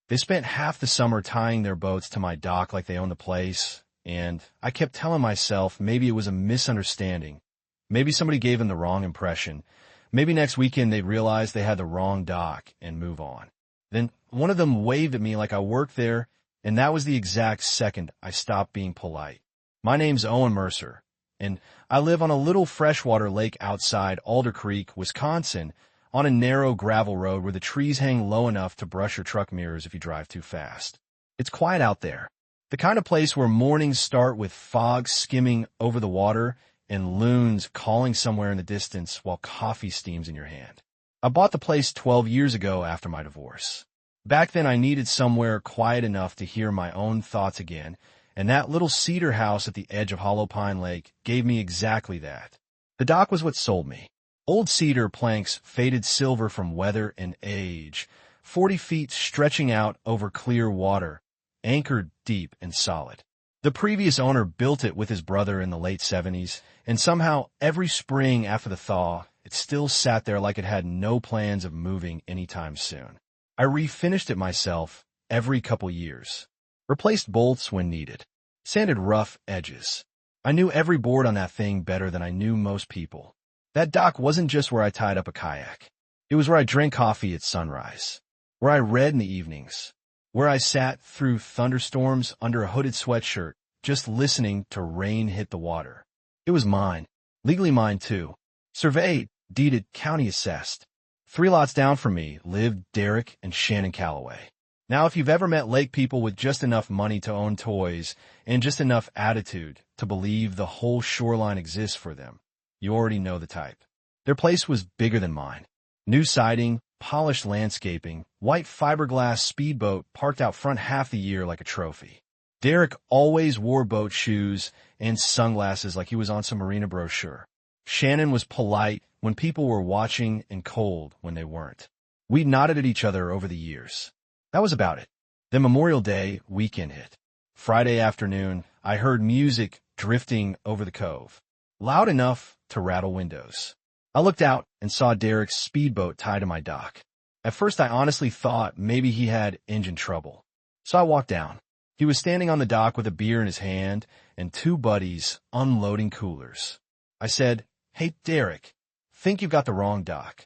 They spent half the summer tying their boats to my dock like they owned the place, and I kept telling myself maybe it was a misunderstanding. Maybe somebody gave them the wrong impression. Maybe next weekend they'd realize they had the wrong dock and move on. Then one of them waved at me like I worked there, and that was the exact second I stopped being polite. My name's Owen Mercer, and I live on a little freshwater lake outside Alder Creek, Wisconsin, on a narrow gravel road where the trees hang low enough to brush your truck mirrors if you drive too fast. It's quiet out there, the kind of place where mornings start with fog skimming over the water and loons calling somewhere in the distance while coffee steams in your hand. I bought the place 12 years ago after my divorce. Back then I needed somewhere quiet enough to hear my own thoughts again, and that little cedar house at the edge of Hollow Pine Lake gave me exactly that. The dock was what sold me. Old cedar planks faded silver from weather and age, 40 feet stretching out over clear water, anchored deep and solid. The previous owner built it with his brother in the late 70s, and somehow every spring after the thaw, it still sat there like it had no plans of moving anytime soon. I refinished it myself every couple years, replaced bolts when needed, sanded rough edges. I knew every board on that thing better than I knew most people. That dock wasn't just where I tied up a kayak. It was where I drank coffee at sunrise, where I read in the evenings, where I sat through thunderstorms under a hooded sweatshirt, just listening to rain hit the water. It was mine, legally mine too. Surveyed, deeded, county assessed. 3 lots down from me lived Derek and Shannon Calloway. Now, if you've ever met lake people with just enough money to own toys and just enough attitude to believe the whole shoreline exists for them, you already know the type. Their place was bigger than mine. New siding, polished landscaping, white fiberglass speedboat parked out front half the year like a trophy. Derek always wore boat shoes and sunglasses like he was on some marina brochure. Shannon was polite when people were watching and cold when they weren't. We nodded at each other over the years. That was about it. Then Memorial Day weekend hit. Friday afternoon, I heard music drifting over the cove, loud enough to rattle windows. I looked out and saw Derek's speedboat tied to my dock. At first, I honestly thought maybe he had engine trouble. So I walked down. He was standing on the dock with a beer in his hand and 2 buddies unloading coolers. I said, "Hey, Derek, think you've got the wrong dock."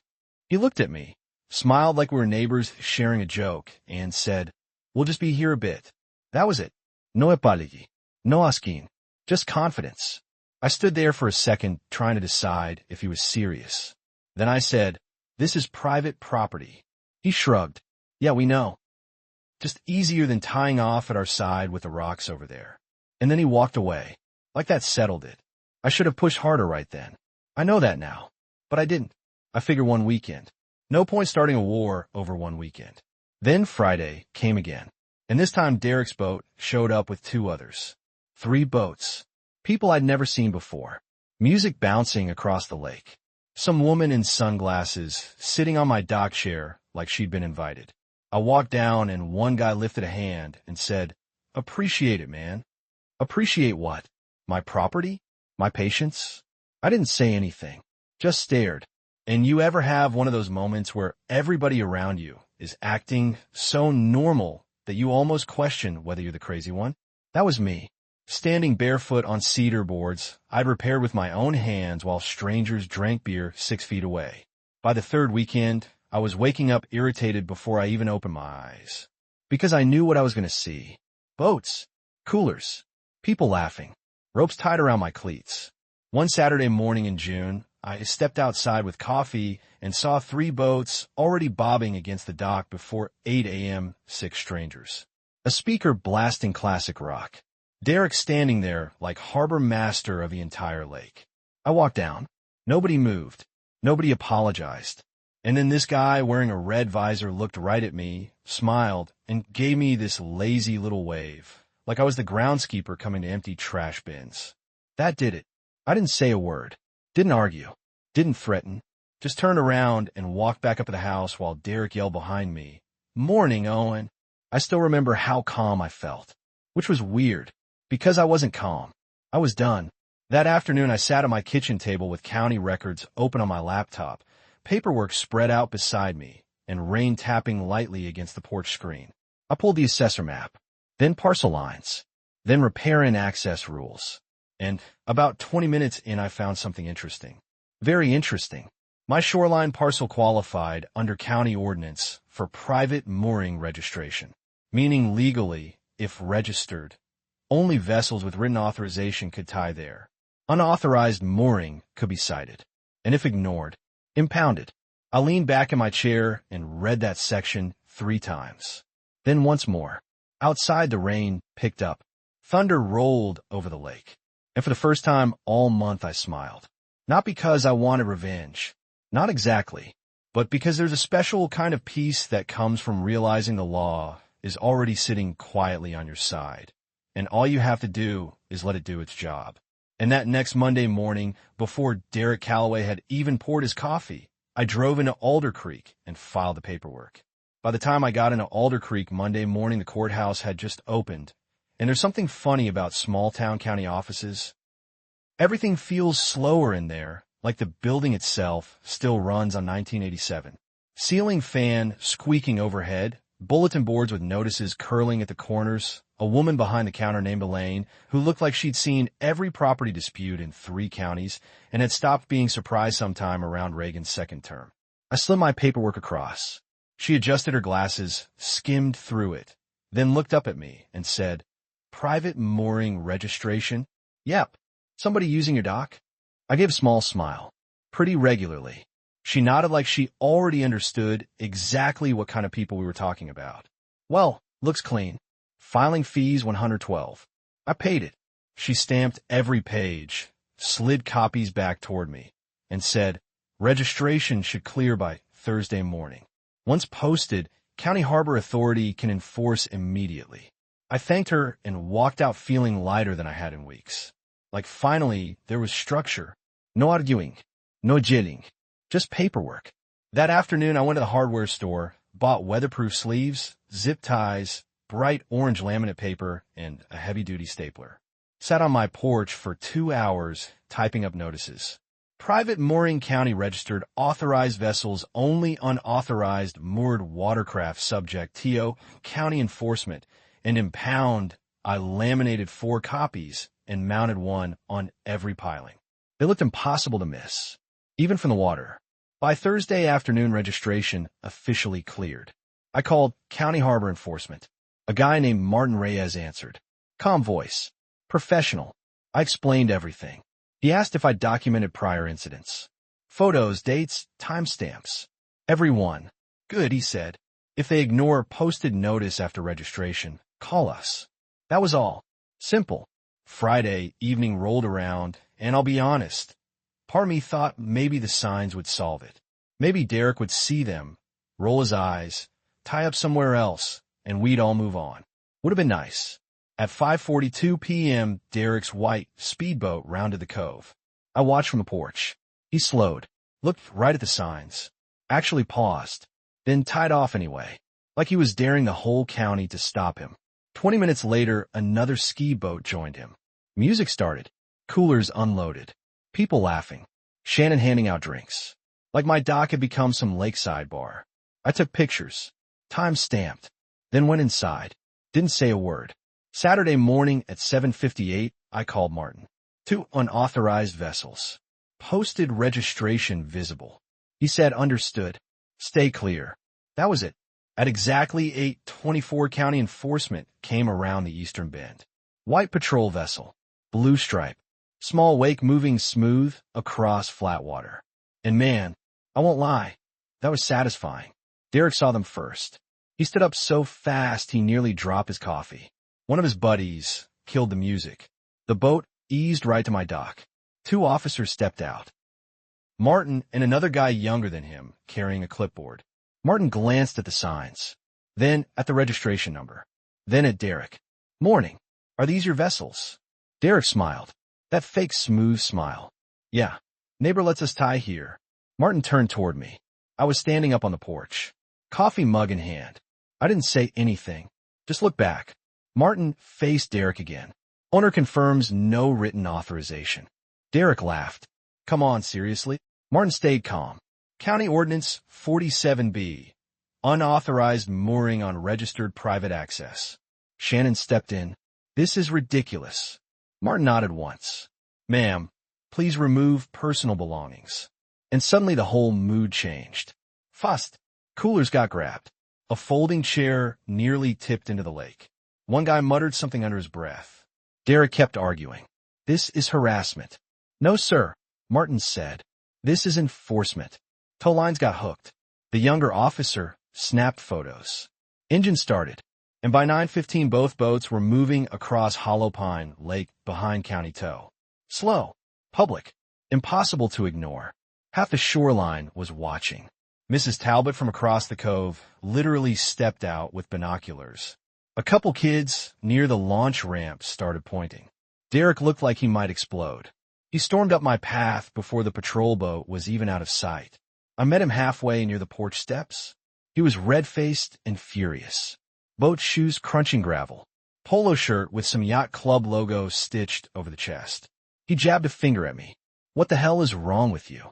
He looked at me, smiled like we were neighbors sharing a joke, and said, "We'll just be here a bit." That was it. No epaligi, no asking, just confidence. I stood there for a second trying to decide if he was serious. Then I said, "This is private property." He shrugged. "Yeah, we know. Just easier than tying off at our side with the rocks over there." And then he walked away. Like that settled it. I should have pushed harder right then. I know that now. But I didn't. I figured one weekend. No point starting a war over one weekend. Then Friday came again. And this time Derek's boat showed up with 2 others. 3 boats. People I'd never seen before. Music bouncing across the lake. Some woman in sunglasses sitting on my dock chair like she'd been invited. I walked down and one guy lifted a hand and said, "Appreciate it, man." Appreciate what? My property? My patience? I didn't say anything. Just stared. And you ever have one of those moments where everybody around you is acting so normal that you almost question whether you're the crazy one? That was me. Standing barefoot on cedar boards I'd repaired with my own hands while strangers drank beer 6 feet away. By the 3rd weekend, I was waking up irritated before I even opened my eyes. Because I knew what I was going to see. Boats. Coolers. People laughing. Ropes tied around my cleats. One Saturday morning in June, I stepped outside with coffee and saw 3 boats already bobbing against the dock before 8 a.m., 6 strangers. A speaker blasting classic rock. Derek standing there like harbor master of the entire lake. I walked down. Nobody moved. Nobody apologized. And then this guy wearing a red visor looked right at me, smiled, and gave me this lazy little wave, like I was the groundskeeper coming to empty trash bins. That did it. I didn't say a word. Didn't argue. Didn't threaten. Just turned around and walked back up to the house while Derek yelled behind me, "Morning, Owen." I still remember how calm I felt, which was weird. Because I wasn't calm. I was done. That afternoon I sat at my kitchen table with county records open on my laptop, paperwork spread out beside me, and rain tapping lightly against the porch screen. I pulled the assessor map, then parcel lines, then riparian access rules. And about 20 minutes in, I found something interesting. Very interesting. My shoreline parcel qualified under county ordinance for private mooring registration, meaning legally, if registered, only vessels with written authorization could tie there. Unauthorized mooring could be cited, and if ignored, impounded. I leaned back in my chair and read that section 3 times. Then once more. Outside, the rain picked up. Thunder rolled over the lake. And for the first time all month, I smiled. Not because I wanted revenge. Not exactly. But because there's a special kind of peace that comes from realizing the law is already sitting quietly on your side. And all you have to do is let it do its job. And that next Monday morning, before Derek Calloway had even poured his coffee, I drove into Alder Creek and filed the paperwork. By the time I got into Alder Creek Monday morning, the courthouse had just opened. And there's something funny about small-town county offices. Everything feels slower in there, like the building itself still runs on 1987. Ceiling fan squeaking overhead, bulletin boards with notices curling at the corners, a woman behind the counter named Elaine, who looked like she'd seen every property dispute in 3 counties and had stopped being surprised sometime around Reagan's second term. I slid my paperwork across. She adjusted her glasses, skimmed through it, then looked up at me and said, "Private mooring registration? Yep. Somebody using your dock?" I gave a small smile. Pretty regularly. She nodded like she already understood exactly what kind of people we were talking about. "Well, looks clean. Filing fees $112. I paid it." She stamped every page, slid copies back toward me, and said, "Registration should clear by Thursday morning. Once posted, County Harbor Authority can enforce immediately." I thanked her and walked out feeling lighter than I had in weeks. Like finally, there was structure. No arguing. No jitting. Just paperwork. That afternoon, I went to the hardware store, bought weatherproof sleeves, zip ties, bright orange laminate paper, and a heavy-duty stapler. Sat on my porch for 2 hours typing up notices. Private mooring county registered authorized vessels only unauthorized moored watercraft subject TO county enforcement, and impound. I laminated 4 copies and mounted one on every piling. They looked impossible to miss, even from the water. By Thursday afternoon, registration officially cleared. I called County Harbor Enforcement. A guy named Martin Reyes answered. Calm voice. Professional. I explained everything. He asked if I documented prior incidents. Photos, dates, timestamps. Every one. Good, he said. If they ignore posted notice after registration, call us. That was all. Simple. Friday evening rolled around, and I'll be honest, part of me thought maybe the signs would solve it. Maybe Derek would see them, roll his eyes, tie up somewhere else, and we'd all move on. Would have been nice. At 5:42 p.m., Derek's white speedboat rounded the cove. I watched from the porch. He slowed, looked right at the signs, actually paused, then tied off anyway, like he was daring the whole county to stop him. 20 minutes later, another ski boat joined him. Music started. Coolers unloaded. People laughing. Shannon handing out drinks. Like my dock had become some lakeside bar. I took pictures. Time stamped. Then went inside. Didn't say a word. Saturday morning at 7:58, I called Martin. 2 unauthorized vessels. Posted registration visible. He said understood. Stay clear. That was it. At exactly 8:24, county enforcement came around the eastern bend. White patrol vessel. Blue stripe. Small wake moving smooth across flat water. And man, I won't lie, that was satisfying. Derek saw them first. He stood up so fast he nearly dropped his coffee. One of his buddies killed the music. The boat eased right to my dock. 2 officers stepped out. Martin and another guy younger than him, carrying a clipboard. Martin glanced at the signs, then at the registration number, then at Derek. Morning. Are these your vessels? Derek smiled. That fake smooth smile. Yeah. Neighbor lets us tie here. Martin turned toward me. I was standing up on the porch, coffee mug in hand. I didn't say anything. Just looked back. Martin faced Derek again. Owner confirms no written authorization. Derek laughed. Come on, seriously? Martin stayed calm. County Ordinance 47B. Unauthorized mooring on registered private access. Shannon stepped in. This is ridiculous. Martin nodded once. Ma'am, please remove personal belongings. And suddenly the whole mood changed. Fast. Coolers got grabbed. A folding chair nearly tipped into the lake. One guy muttered something under his breath. Derek kept arguing. This is harassment. No, sir, Martin said. This is enforcement. Tow lines got hooked. The younger officer snapped photos. Engine started, and by 9:15 both boats were moving across Hollow Pine Lake behind County Tow. Slow, public, impossible to ignore. Half the shoreline was watching. Mrs. Talbot from across the cove literally stepped out with binoculars. A couple kids near the launch ramp started pointing. Derek looked like he might explode. He stormed up my path before the patrol boat was even out of sight. I met him halfway near the porch steps. He was red-faced and furious. Boat shoes crunching gravel. Polo shirt with some yacht club logo stitched over the chest. He jabbed a finger at me. What the hell is wrong with you?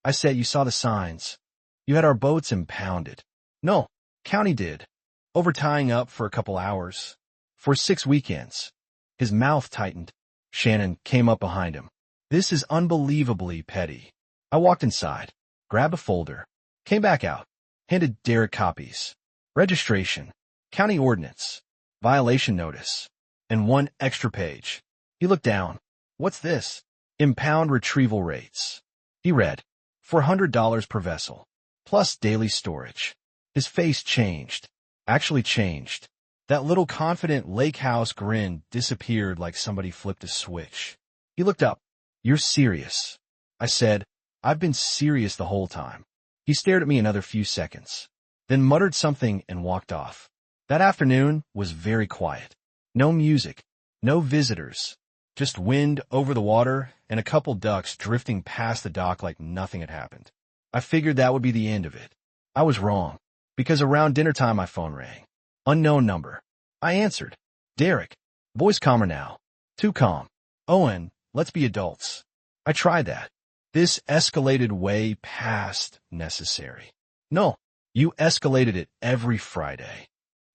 I said, you saw the signs. You had our boats impounded. No, county did. Over tying up for a couple hours. For 6 weekends. His mouth tightened. Shannon came up behind him. This is unbelievably petty. I walked inside, grabbed a folder, came back out, handed Derek copies. Registration, county ordinance, violation notice, and one extra page. He looked down. What's this? Impound retrieval rates. He read, $400 per vessel, plus daily storage. His face changed. Actually changed. That little confident lake house grin disappeared like somebody flipped a switch. He looked up. You're serious. I said, I've been serious the whole time. He stared at me another few seconds, then muttered something and walked off. That afternoon was very quiet. No music, no visitors, just wind over the water and a couple ducks drifting past the dock like nothing had happened. I figured that would be the end of it. I was wrong, because around dinner time my phone rang. Unknown number. I answered. Derek. Voice calmer now. Too calm. Owen, let's be adults. I tried that. This escalated way past necessary. No, you escalated it every Friday.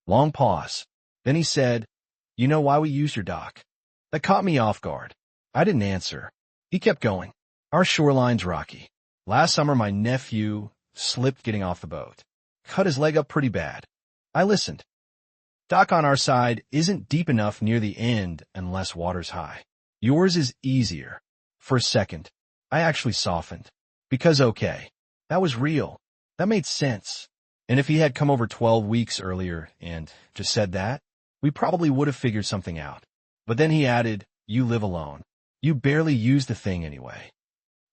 Long pause. Then he said, you know why we use your dock? That caught me off guard. I didn't answer. He kept going. Our shoreline's rocky. Last summer my nephew slipped getting off the boat. Cut his leg up pretty bad. I listened. Dock on our side isn't deep enough near the end unless water's high. Yours is easier. For a second, I actually softened. Because okay, that was real. That made sense. And if he had come over 12 weeks earlier and just said that, we probably would have figured something out. But then he added, you live alone. You barely use the thing anyway.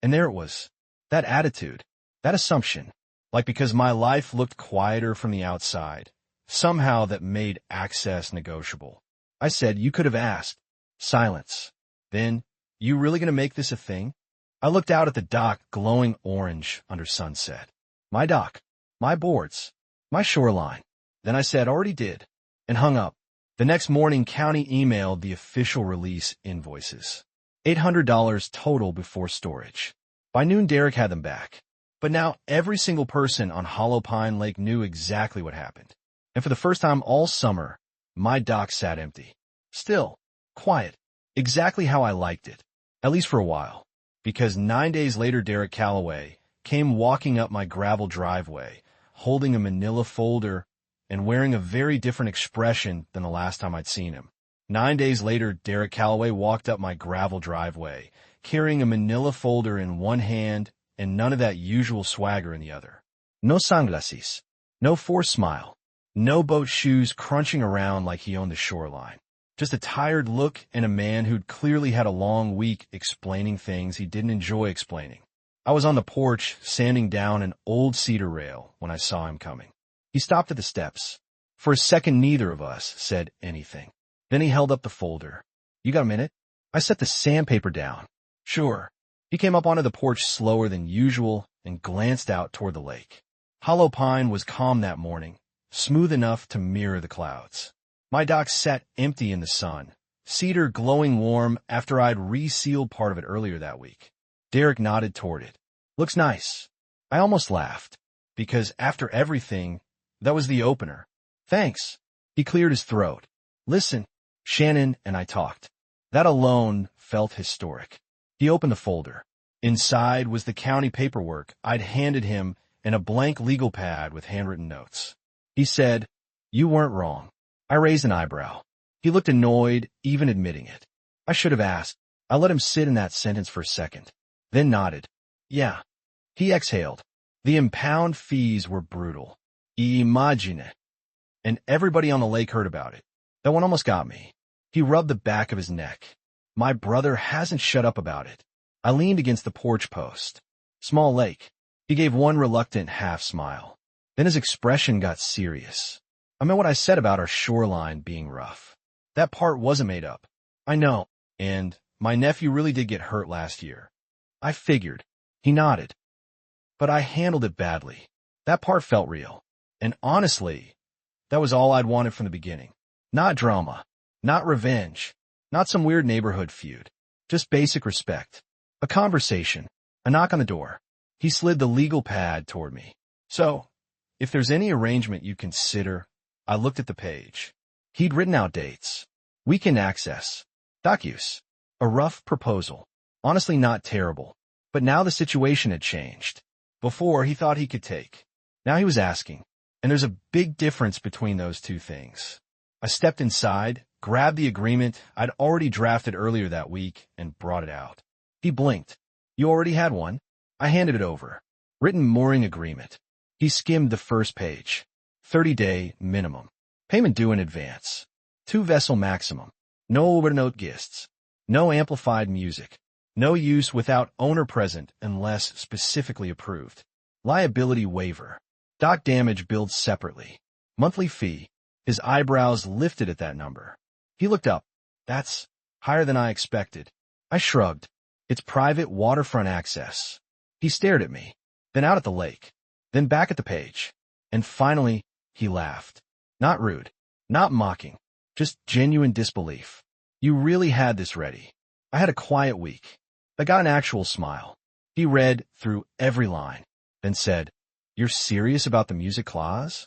And there it was. That attitude. That assumption. Like because my life looked quieter from the outside. Somehow that made access negotiable. I said, you could have asked. Silence. Then, you really gonna make this a thing? I looked out at the dock glowing orange under sunset. My dock. My boards. My shoreline. Then I said, already did. And hung up. The next morning, county emailed the official release invoices. $800 total before storage. By noon, Derek had them back. But now every single person on Hollow Pine Lake knew exactly what happened. And for the first time all summer, my dock sat empty. Still, quiet, exactly how I liked it, at least for a while. Because 9 days later, Derek Calloway came walking up my gravel driveway, holding a manila folder and wearing a very different expression than the last time I'd seen him. 9 days later, Derek Calloway walked up my gravel driveway, carrying a manila folder in one hand and none of that usual swagger in the other. No sunglasses, no forced smile. No boat shoes crunching around like he owned the shoreline. Just a tired look and a man who'd clearly had a long week explaining things he didn't enjoy explaining. I was on the porch sanding down an old cedar rail when I saw him coming. He stopped at the steps. For a second, neither of us said anything. Then he held up the folder. You got a minute? I set the sandpaper down. Sure. He came up onto the porch slower than usual and glanced out toward the lake. Hollow Pine was calm that morning. Smooth enough to mirror the clouds. My dock sat empty in the sun, cedar glowing warm after I'd resealed part of it earlier that week. Derek nodded toward it. Looks nice. I almost laughed, because after everything, That was the opener. Thanks. He cleared his throat. Listen, Shannon and I talked. That alone felt historic. He opened the folder. Inside was the county paperwork I'd handed him and a blank legal pad with handwritten notes. He said, "You weren't wrong." I raised an eyebrow. He looked annoyed, even admitting it. I should have asked. I let him sit in that sentence for a second, then nodded. Yeah. He exhaled. The impound fees were brutal. Imagine. And everybody on the lake heard about it. That one almost got me. He rubbed the back of his neck. My brother hasn't shut up about it. I leaned against the porch post. Small lake. He gave one reluctant half smile. Then his expression got serious. I meant what I said about our shoreline being rough. That part wasn't made up. I know. And my nephew really did get hurt last year. I figured. He nodded. But I handled it badly. That part felt real. And honestly, that was all I'd wanted from the beginning. Not drama. Not revenge. Not some weird neighborhood feud. Just basic respect. A conversation. A knock on the door. He slid the legal pad toward me. So, if there's any arrangement you consider, I looked at the page. He'd written out dates. Weekend access. Dock use. A rough proposal. Honestly not terrible. But now the situation had changed. Before, he thought he could take. Now he was asking. And there's a big difference between those two things. I stepped inside, grabbed the agreement I'd already drafted earlier that week, and brought it out. He blinked. You already had one? I handed it over. Written mooring agreement. He skimmed the first page. 30-day minimum. Payment due in advance. 2-vessel maximum. No overnote guests. No amplified music. No use without owner present unless specifically approved. Liability waiver. Dock damage billed separately. Monthly fee. His eyebrows lifted at that number. He looked up. That's higher than I expected. I shrugged. It's private waterfront access. He stared at me, then out at the lake, then back at the page. And finally, he laughed. Not rude, not mocking, just genuine disbelief. You really had this ready. I had a quiet week. I got an actual smile. He read through every line, then said, "You're serious about the music clause?"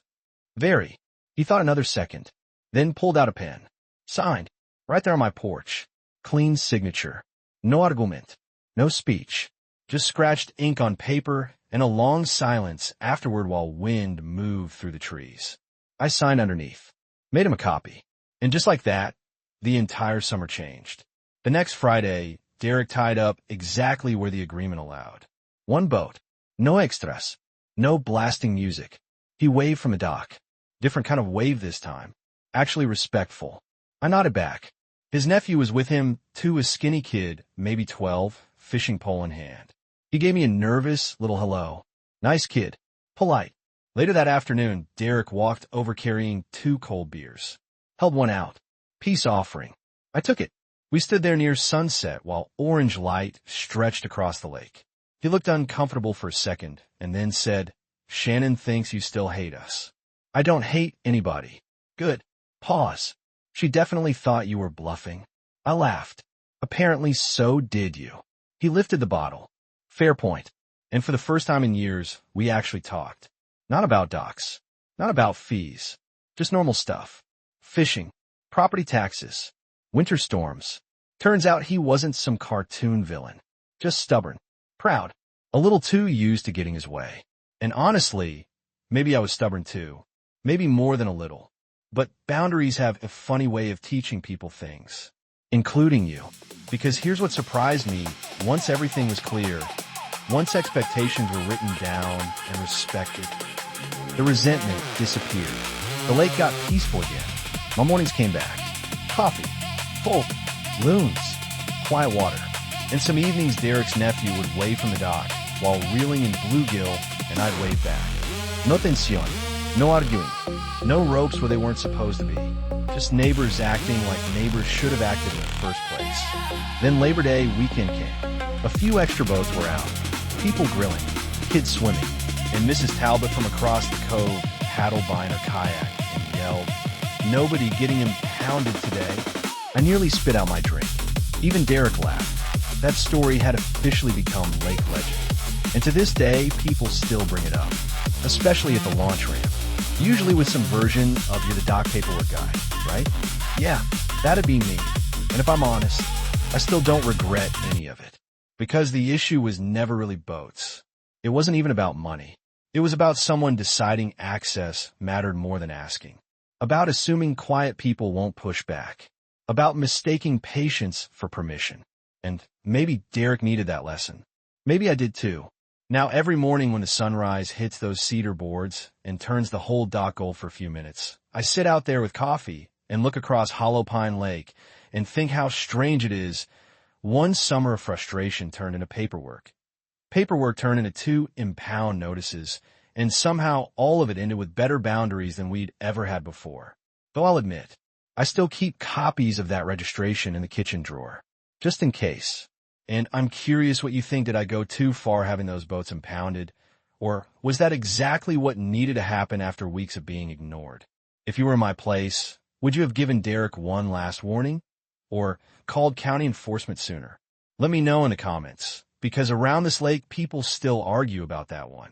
Very. He thought another second, then pulled out a pen. Signed, right there on my porch. Clean signature. No argument. No speech. Just scratched ink on paper and a long silence afterward while wind moved through the trees. I signed underneath. Made him a copy. And just like that, the entire summer changed. The next Friday, Derek tied up exactly where the agreement allowed. One boat. No extras. No blasting music. He waved from the dock. Different kind of wave this time. Actually respectful. I nodded back. His nephew was with him, too, a skinny kid, maybe 12, fishing pole in hand. He gave me a nervous little hello. Nice kid. Polite. Later that afternoon, Derek walked over carrying 2 cold beers. Held one out. Peace offering. I took it. We stood there near sunset while orange light stretched across the lake. He looked uncomfortable for a second and then said, "Shannon thinks you still hate us." "I don't hate anybody." "Good." Pause. "She definitely thought you were bluffing." I laughed. "Apparently so did you." He lifted the bottle. Fair point. And for the first time in years, we actually talked. Not about docks. Not about fees. Just normal stuff. Fishing. Property taxes. Winter storms. Turns out he wasn't some cartoon villain. Just stubborn. Proud. A little too used to getting his way. And honestly, maybe I was stubborn too. Maybe more than a little. But boundaries have a funny way of teaching people things. Including you. Because here's what surprised me once everything was clear. Once expectations were written down and respected. The resentment disappeared. The lake got peaceful again. My mornings came back. Coffee. Folk. Loons. Quiet water. And some evenings Derek's nephew would wave from the dock while reeling in bluegill, and I'd wave back. No tensión. No arguing. No ropes where they weren't supposed to be. Just neighbors acting like neighbors should have acted in the first place. Then Labor Day weekend came. A few extra boats were out. People grilling. Kids swimming. And Mrs. Talbot from across the cove paddled by in her kayak and yelled, "Nobody getting impounded today." I nearly spit out my drink. Even Derek laughed. That story had officially become lake legend. And to this day, people still bring it up. Especially at the launch ramp. Usually with some version of you're the dock paperwork guy, right? Yeah, that'd be me. And if I'm honest, I still don't regret any of it. Because the issue was never really boats. It wasn't even about money. It was about someone deciding access mattered more than asking. About assuming quiet people won't push back. About mistaking patience for permission. And maybe Derek needed that lesson. Maybe I did too. Now every morning when the sunrise hits those cedar boards and turns the whole dock gold for a few minutes, I sit out there with coffee and look across Hollow Pine Lake and think how strange it is. One summer of frustration turned into paperwork. Paperwork turned into 2 impound notices, and somehow all of it ended with better boundaries than we'd ever had before. Though I'll admit, I still keep copies of that registration in the kitchen drawer, just in case. And I'm curious what you think. Did I go too far having those boats impounded? Or was that exactly what needed to happen after weeks of being ignored? If you were in my place, would you have given Derek one last warning? Or called county enforcement sooner? Let me know in the comments, because around this lake, people still argue about that one.